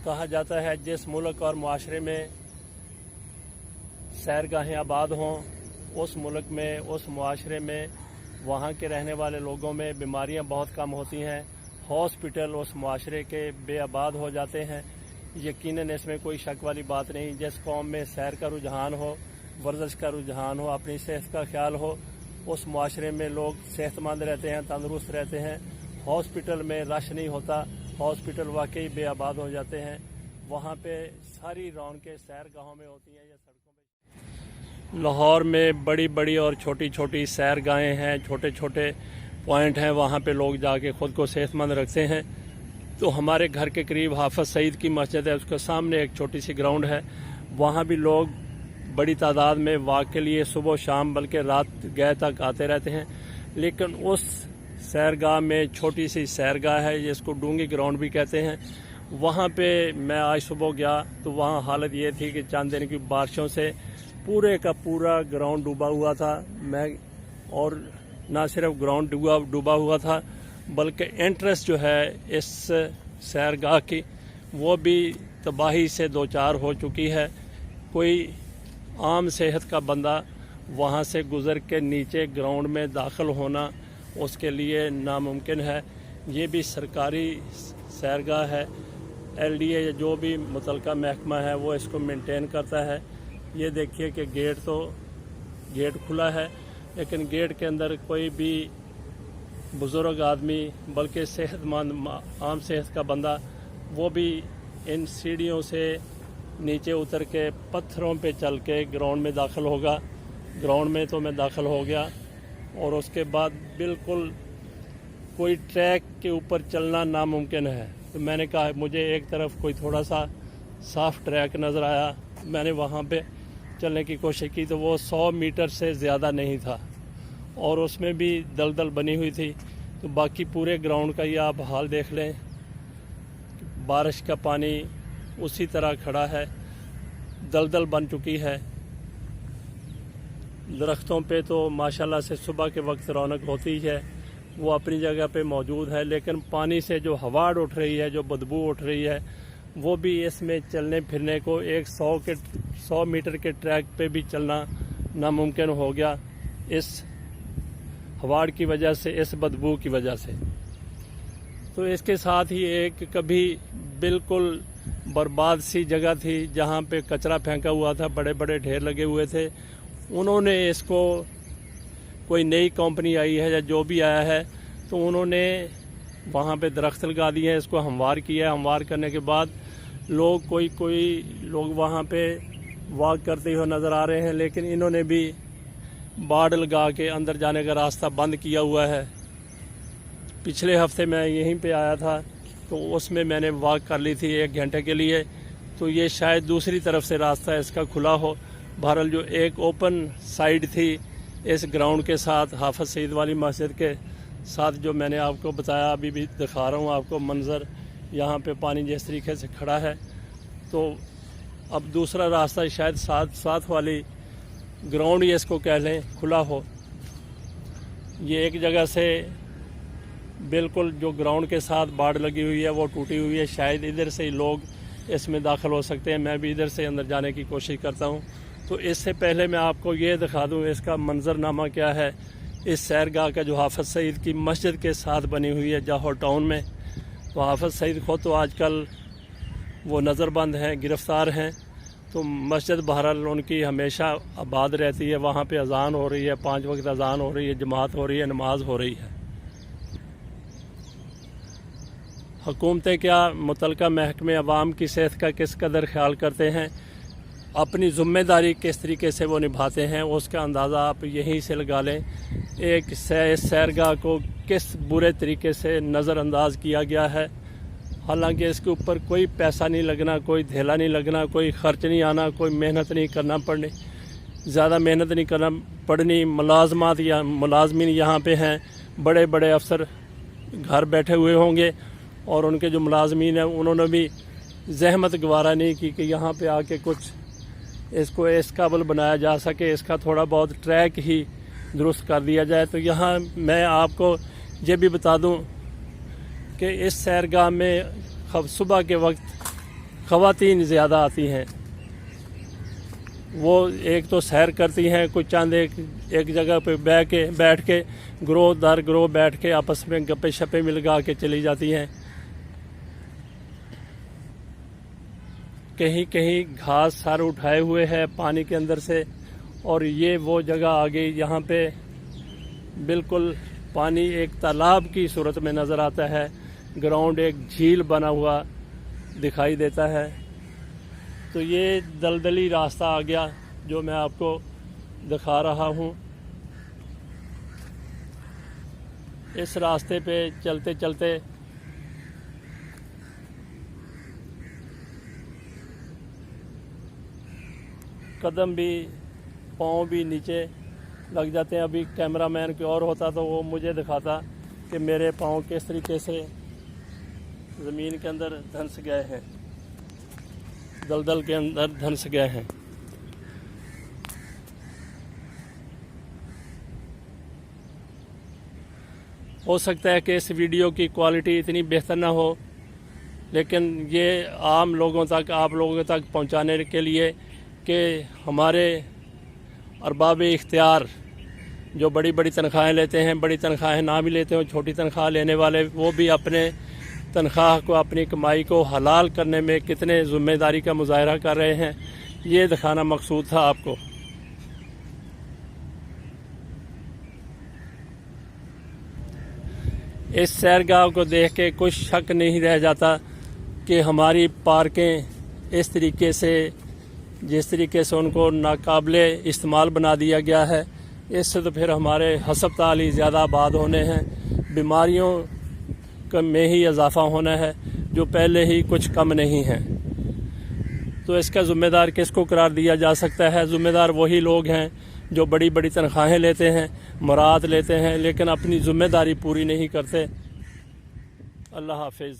کہا جاتا ہے جس ملک اور معاشرے میں سیرگاہیں آباد ہوں اس ملک میں اس معاشرے میں وہاں کے رہنے والے لوگوں میں بیماریاں بہت کم ہوتی ہیں، ہاسپٹل اس معاشرے کے بے آباد ہو جاتے ہیں۔ یقیناً اس میں کوئی شک والی بات نہیں۔ جس قوم میں سیر کا رجحان ہو، ورزش کا رجحان ہو، اپنی صحت کا خیال ہو، اس معاشرے میں لوگ صحت مند رہتے ہیں، تندرست رہتے ہیں، ہاسپٹل میں رش نہیں ہوتا، ہاسپٹل واقعی بے آباد ہو جاتے ہیں۔ وہاں پہ ساری رونقیں سیرگاہوں میں ہوتی ہیں یا سڑکوں پہ۔ لاہور میں بڑی بڑی اور چھوٹی چھوٹی سیرگاہیں ہیں، چھوٹے چھوٹے پوائنٹ ہیں، وہاں پہ لوگ جا کے خود کو صحت مند رکھتے ہیں۔ تو ہمارے گھر کے قریب حافظ سعید کی مسجد ہے، اس کے سامنے ایک چھوٹی سی گراؤنڈ ہے، وہاں بھی لوگ بڑی تعداد میں واک کے لیے صبح و شام بلکہ رات گئے تک آتے رہتے ہیں۔ لیکن اس سیرگاہ میں چھوٹی سی سیرگاہ ہے جس کو ڈونگی گراؤنڈ بھی کہتے ہیں، وہاں پہ میں آج صبح گیا تو وہاں حالت یہ تھی کہ چند دن کی بارشوں سے پورے کا پورا گراؤنڈ ڈوبا ہوا تھا۔ اور نہ صرف گراؤنڈ ڈوبا ہوا تھا بلکہ انٹرسٹ جو ہے اس سیرگاہ کی وہ بھی تباہی سے دوچار ہو چکی ہے۔ کوئی عام صحت کا بندہ وہاں سے گزر کے نیچے گراؤنڈ میں داخل ہونا اس کے لیے ناممکن ہے۔ یہ بھی سرکاری سیرگاہ ہے، LDA یا جو بھی متعلقہ محکمہ ہے وہ اس کو مینٹین کرتا ہے۔ یہ دیکھیے کہ گیٹ کھلا ہے لیکن گیٹ کے اندر کوئی بھی بزرگ آدمی بلکہ صحت مند عام صحت کا بندہ وہ بھی ان سیڑھیوں سے نیچے اتر کے پتھروں پہ چل کے گراؤنڈ میں داخل ہوگا۔ گراؤنڈ میں تو میں داخل ہو گیا اور اس کے بعد بالکل کوئی ٹریک کے اوپر چلنا ناممکن ہے۔ تو میں نے کہا مجھے ایک طرف کوئی تھوڑا سا صاف ٹریک نظر آیا، میں نے وہاں پہ چلنے کی کوشش کی تو وہ 100 میٹر سے زیادہ نہیں تھا اور اس میں بھی دلدل بنی ہوئی تھی۔ تو باقی پورے گراؤنڈ کا یہ آپ حال دیکھ لیں، بارش کا پانی اسی طرح کھڑا ہے، دلدل بن چکی ہے۔ درختوں پہ تو ماشاءاللہ سے صبح کے وقت رونق ہوتی ہے، وہ اپنی جگہ پہ موجود ہے، لیکن پانی سے جو ہواڑ اٹھ رہی ہے، جو بدبو اٹھ رہی ہے، وہ بھی اس میں چلنے پھرنے کو 100 میٹر کے ٹریک پہ بھی چلنا ناممکن ہو گیا اس ہواڑ کی وجہ سے، اس بدبو کی وجہ سے۔ تو اس کے ساتھ ہی ایک کبھی بالکل برباد سی جگہ تھی جہاں پہ کچرا پھینکا ہوا تھا، بڑے بڑے ڈھیر لگے ہوئے تھے، انہوں نے اس کو کوئی نئی کمپنی آئی ہے یا جو بھی آیا ہے تو انہوں نے وہاں پہ درخت لگا دیے ہیں، اس کو ہموار کیا ہے۔ ہموار کرنے کے بعد لوگ کوئی لوگ وہاں پہ واک کرتے ہوئے نظر آ رہے ہیں، لیکن انہوں نے بھی باڑ لگا کے اندر جانے کا راستہ بند کیا ہوا ہے۔ پچھلے ہفتے میں یہیں پہ آیا تھا تو اس میں نے واک کر لی تھی 1 گھنٹے کے لیے، تو یہ شاید دوسری طرف سے راستہ اس کا کھلا ہو۔ بہرحال جو ایک اوپن سائڈ تھی اس گراؤنڈ کے ساتھ، حافظ سعید والی مسجد کے ساتھ، جو میں نے آپ کو بتایا، ابھی بھی دکھا رہا ہوں آپ کو منظر، یہاں پہ پانی جس طریقے سے کھڑا ہے، تو اب دوسرا راستہ شاید ساتھ والی گراؤنڈ ہی اس کو کہہ لیں کھلا ہو۔ یہ ایک جگہ سے بالکل جو گراؤنڈ کے ساتھ باڑ لگی ہوئی ہے وہ ٹوٹی ہوئی ہے، شاید ادھر سے ہی لوگ اس میں داخل ہو سکتے ہیں، میں بھی ادھر سے اندر جانے کی کوشش کرتا ہوں۔ تو اس سے پہلے میں آپ کو یہ دکھا دوں اس کا منظرنامہ کیا ہے، اس سیرگاہ کا جو حافظ سعید کی مسجد کے ساتھ بنی ہوئی ہے جاہور ٹاؤن میں۔ تو حافظ سعید خود تو آج کل وہ نظر بند ہیں، گرفتار ہیں، تو مسجد بہرحال ان کی ہمیشہ آباد رہتی ہے، وہاں پہ اذان ہو رہی ہے، 5 وقت اذان ہو رہی ہے، جماعت ہو رہی ہے، نماز ہو رہی ہے۔ حکومتیں کیا، متعلقہ محکمے عوام کی صحت کا کس قدر خیال کرتے ہیں، اپنی ذمہ داری کس طریقے سے وہ نبھاتے ہیں، اس کا اندازہ آپ یہیں سے لگا لیں۔ ایک سیرگاہ کو کس برے طریقے سے نظر انداز کیا گیا ہے، حالانکہ اس کے اوپر کوئی پیسہ نہیں لگنا، کوئی دھیلا نہیں لگنا، کوئی خرچ نہیں آنا، کوئی محنت نہیں کرنا پڑنی، زیادہ محنت نہیں کرنا پڑنی۔ ملازمین یہاں پہ ہیں، بڑے بڑے افسر گھر بیٹھے ہوئے ہوں گے اور ان کے جو ملازمین ہیں انہوں نے بھی زحمت گوارا نہیں کی کہ یہاں پہ آ کے کچھ اس کو اس قابل بنایا جا سکے، اس کا تھوڑا بہت ٹریک ہی درست کر دیا جائے۔ تو یہاں میں آپ کو یہ بھی بتا دوں کہ اس سیرگاہ میں صبح کے وقت خواتین زیادہ آتی ہیں، وہ ایک تو سیر کرتی ہیں، کچھ چند ایک جگہ پہ بیٹھ کے گروہ در گروہ بیٹھ کے آپس میں گپے شپے ملگا کے چلی جاتی ہیں۔ کہیں کہیں گھاس سر اٹھائے ہوئے ہے پانی کے اندر سے، اور یہ وہ جگہ آ گئی یہاں پہ بالکل پانی ایک تالاب کی صورت میں نظر آتا ہے، گراؤنڈ ایک جھیل بنا ہوا دکھائی دیتا ہے۔ تو یہ دلدلی راستہ آ گیا جو میں آپ کو دکھا رہا ہوں۔ اس راستے پہ چلتے چلتے قدم بھی پاؤں بھی نیچے لگ جاتے ہیں۔ ابھی کیمرہ مین کوئی اور ہوتا تو وہ مجھے دکھاتا کہ میرے پاؤں کس طریقے سے زمین کے اندر دھنس گئے ہیں، دلدل کے اندر دھنس گئے ہیں۔ ہو سکتا ہے کہ اس ویڈیو کی کوالٹی اتنی بہتر نہ ہو، لیکن یہ عام لوگوں تک، آپ لوگوں تک پہنچانے کے لیے کہ ہمارے ارباب اختیار جو بڑی بڑی تنخواہیں لیتے ہیں، بڑی تنخواہیں نہ بھی لیتے ہیں، چھوٹی تنخواہ لینے والے، وہ بھی اپنے تنخواہ کو، اپنی کمائی کو حلال کرنے میں کتنے ذمہ داری کا مظاہرہ کر رہے ہیں، یہ دکھانا مقصود تھا آپ کو۔ اس سیرگاہ کو دیکھ کے کچھ شک نہیں رہ جاتا کہ ہماری پارکیں اس طریقے سے، جس طریقے سے ان کو ناقابل استعمال بنا دیا گیا ہے، اس سے تو پھر ہمارے ہسپتال ہی زیادہ آباد ہونے ہیں، بیماریوں میں ہی اضافہ ہونا ہے جو پہلے ہی کچھ کم نہیں ہیں۔ تو اس کا ذمہ دار کس کو قرار دیا جا سکتا ہے؟ ذمہ دار وہی لوگ ہیں جو بڑی بڑی تنخواہیں لیتے ہیں، مراد لیتے ہیں، لیکن اپنی ذمہ داری پوری نہیں کرتے۔ اللہ حافظ۔